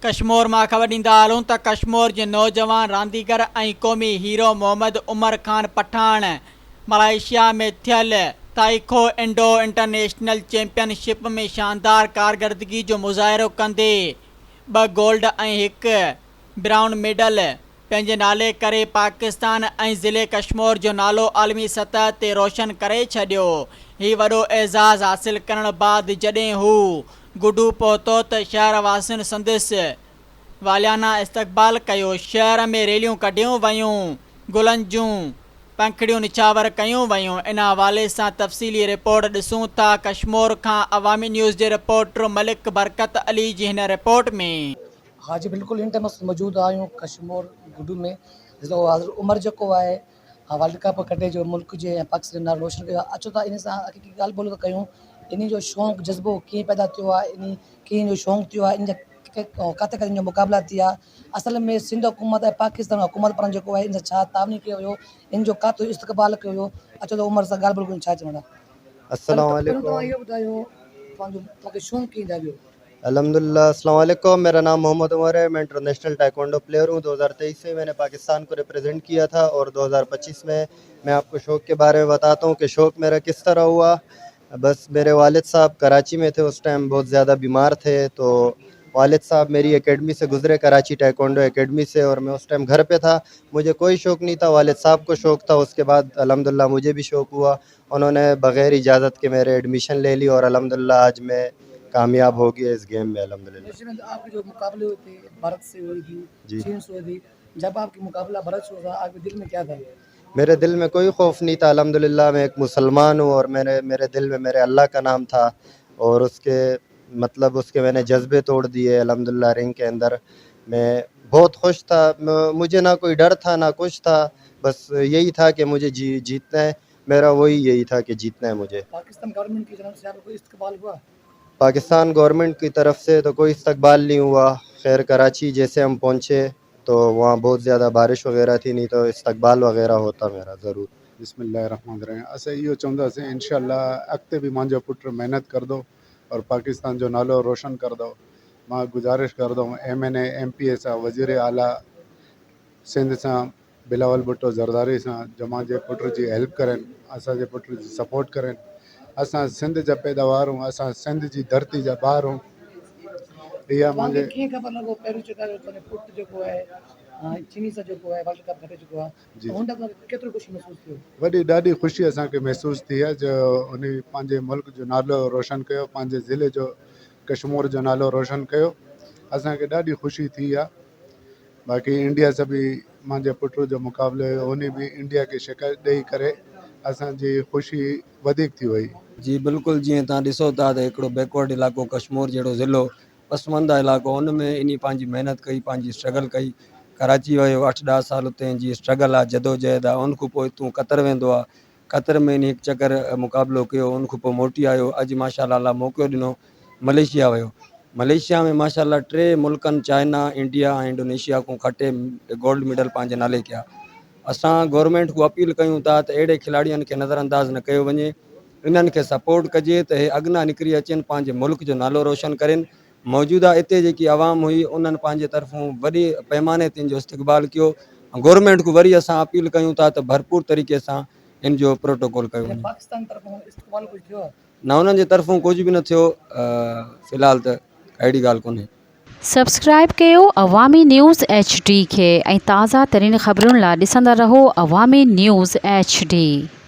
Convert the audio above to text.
कश्मीर मां ख़बर ॾींदा हलूं त कश्मीर जे नौजवान रांदीगर ऐं क़ौमी हीरो मोहम्मद उमर खान पठान मलेशिया में थियल ताइखो इंडो इंटरनेशनल चैंपियनशिप में शानदार कारकर्दगी जो मुज़ाहिरो कंदे 2 गोल्ड ऐं 1 ब्राउन मेडल पंहिंजे नाले करे पाकिस्तान ऐं ज़िले कश्मीर जो नालो आलमी सतह ते रोशन करे छॾियो। हीउ वॾो एज़ाज़ हासिल करण बाद जॾहिं हू गुडू पहुतो त शहर वासियुनि संदसि वालियाना इस्तक़बाल कयो। शहर में रैलियूं कढियूं वयूं, गुलनि जूं पंखड़ियूं निछावर कयूं वयूं। इन हवाले सां तफ़सीली रिपोर्ट ॾिसूं था कश्मीर खां। अवामी न्यूज़ जे रिपोर्टर मलिक बरकत अली जी हिन रिपोर्ट में। हाँ जी बिल्कुल इन टाइम मौजूद आहियूं कश्मीर गुडू में। जो उमर जेको आहे वर्ल्ड कप कटे जो मुल्क जे ऐं पाकिस्तान नालो रोशन कयो आहे। अचो था इन सां हक़ीक़ी ॻाल्हि ॿोलो था कयूं, इन जो शौक़ु जज़्बो कीअं पैदा थियो आहे, इन कीअं जो शौक़ु थियो आहे, इन जा किथे किथे मुक़ाबला थिया। असल में सिंध हुकूमत ऐं पाकिस्तान हुकूमत पारां जेको आहे इन सां छा तावनी कयो वियो, इन जो काथो इस्तक़बाल कयो वियो। अचो त उमर सां ॻाल्हि ॿोलो छा चवंदा। अस्सलाम वालेकुम। तव्हां इहो ॿुधायो तव्हांखे शौक़ु कीअं जाॻियो। अल्हम्दुलिल्लाह, अस्सलाम वालेकुम। मेरा नाम मोहम्मद उमर है। मैं इंटरनेशनल टाइकोंडो प्लेयर हूँ। 2023 से मैंने पाकिस्तान को रिप्रेजेंट किया था और 2025 में मैं आपको शौक़ के बारे में बताता हूँ कि शौक़ मेरा किस तरह हुआ। बस मेरे वालिद साहब कराची में थे, उस टाइम बहुत ज़्यादा बीमार थे, तो वालिद साहब मेरी एकेडमी से गुज़रे, कराची टाइकोंडो एकेडमी से, और मैं उस टाइम घर पे था। मुझे कोई शौक़ नहीं था, वालिद साहब को शौक़ था। उसके बाद अल्हम्दुलिल्लाह मुझे भी शौक़ हुआ। उन्होंने बग़ैर इजाज़त के मेरे एडमिशन ले ली और अल्हम्दुलिल्लाह आज मैं कामयाब हो गया इस गेम में अल्हम्दुलिल्लाह। आपके जो मुकाबले हुए थे भारत से हुई थी, चीन से हुई थी, जब आपकी मुकाबला भारत से हुआ आपके दिल में क्या था। मेरे दिल में कोई खौफ नहीं था अल्हम्दुलिल्लाह। मैं एक मुसलमान हूँ और मेरे दिल में मेरे अल्लाह का नाम था और उसके मैंने जज्बे तोड़ दिए अल्हम्दुलिल्लाह। रिंग के अंदर मैं बहुत खुश था। मुझे ना कोई डर था ना कुछ था, बस यही था कि मुझे जीतना है। मेरा यही था कि जीतना है मुझे। पाकिस्तान गवर्नमेंट की तरफ से आपको कोई इस्तकबाल हुआ। पाकिस्तान गवर्नमेंट की तरफ से तो कोई इस्तकबाल नहीं हुआ। खैर कराची जैसे हम पहुँचे तो वहाँ बहुत ज़्यादा बारिश वगैरह थी, नहीं तो इस्तकबाल वगैरह होता मेरा ज़रूर। बिस्मिल्लाहिर्रहमानिर्रहीम। असां इहो चवंदासीं इंशाअल्लाह अॻिते बि मुंहिंजो पुटु महिनत करदो और पाकिस्तान जो नालो रोशन करदो। मां गुज़ारिश करदुमि MNA MPA सां वज़ीर आला सिंध सां बिलावल भुट्टो ज़रदारी सां जो मुंहिंजे पुट जी हेल्प करनि, असांजे पुट जी सपोर्ट करनि। असां सिंध जा पैदावार हूँ, असां सिंध जी धरती जा ॿार हूँ। इहा मुंहिंजे कीअं ख़बर लॻो पहिरियों चेता जो पुट जेको आहे चीनी सां जेको आहे वर्ल्ड कप खटे चुको आहे, हुन टाइम केतिरो ख़ुशी महसूस थियो। वॾी ॾाढी ख़ुशी असांखे महसूस थी आहे जो उन पंहिंजे मुल्क जो नालो रोशन कयो, पंहिंजे ज़िले जो कश्मीर जो नालो रोशन कयो। असांखे ॾाढी ख़ुशी थी आहे। बाक़ी इंडिया सां बि मुंहिंजे पुट जो मुक़ाबलो हुयो, उन बि इंडिया खे शिकस्त ॾेई करे असांजी ख़ुशी वधीक थी वई। जी बिल्कुलु, जीअं तव्हां ॾिसो था त हिकिड़ो बैकवर्ड इलाइक़ो कश्मीर जहिड़ो ज़िलो, पसमंदा इलाइक़ो, उन में इन पंहिंजी महिनत कई, पंहिंजी स्ट्रगल कई। कराची वियो 8-10 साल, उते जी स्ट्रगल आहे, जदोजहद आहे। उन खां पोइ हितां क़तर वेंदो आहे, क़तर में इन हिकु चकर मुक़ाबिलो कयो, उन खां पोइ मोटी आयो। अॼु माशाअल्लाह मौक़ो ॾिनो, मलेशिया वियो। मलेशिया में माशाअल्लाह 3 मुल्कनि चाइना, इंडिया ऐं इंडोनेशिया खां खटे गोल्ड मेडल पंहिंजे नाले कया। असां गवर्नमेंट को अपील कयूं था त अहिड़े खिलाड़ियुनि खे नज़रअंदाज़ न कयो वञे, इन्हनि खे सपोर्ट कजे त हे अॻियां निकिरी अचनि, पंहिंजे मुल्क जो नालो रोशन करनि। मौजूदा हिते जेकी आवाम हुई उन्हनि पंहिंजे तरफ़ूं वॾे पैमाने ते इन जो इस्तक़बाल कयो। गवर्नमेंट को वरी असां अपील कयूं था त भरपूर तरीक़े सां इन जो प्रोटोकॉल कयो वञे। पाकिस्तान तरफ़ों इस्तक़बाल कुझु थियो आहे न, उन्हनि जे तरफ़ों कुझु बि न थियो। फ़िलहाल त अहिड़ी ॻाल्हि कोन्हे। सब्सक्राइब कयो अवामी न्यूज़ HD खे ऐं ताज़ा तरीन ख़बरुनि लाइ ॾिसंदा रहो अवामी न्यूज़ HD।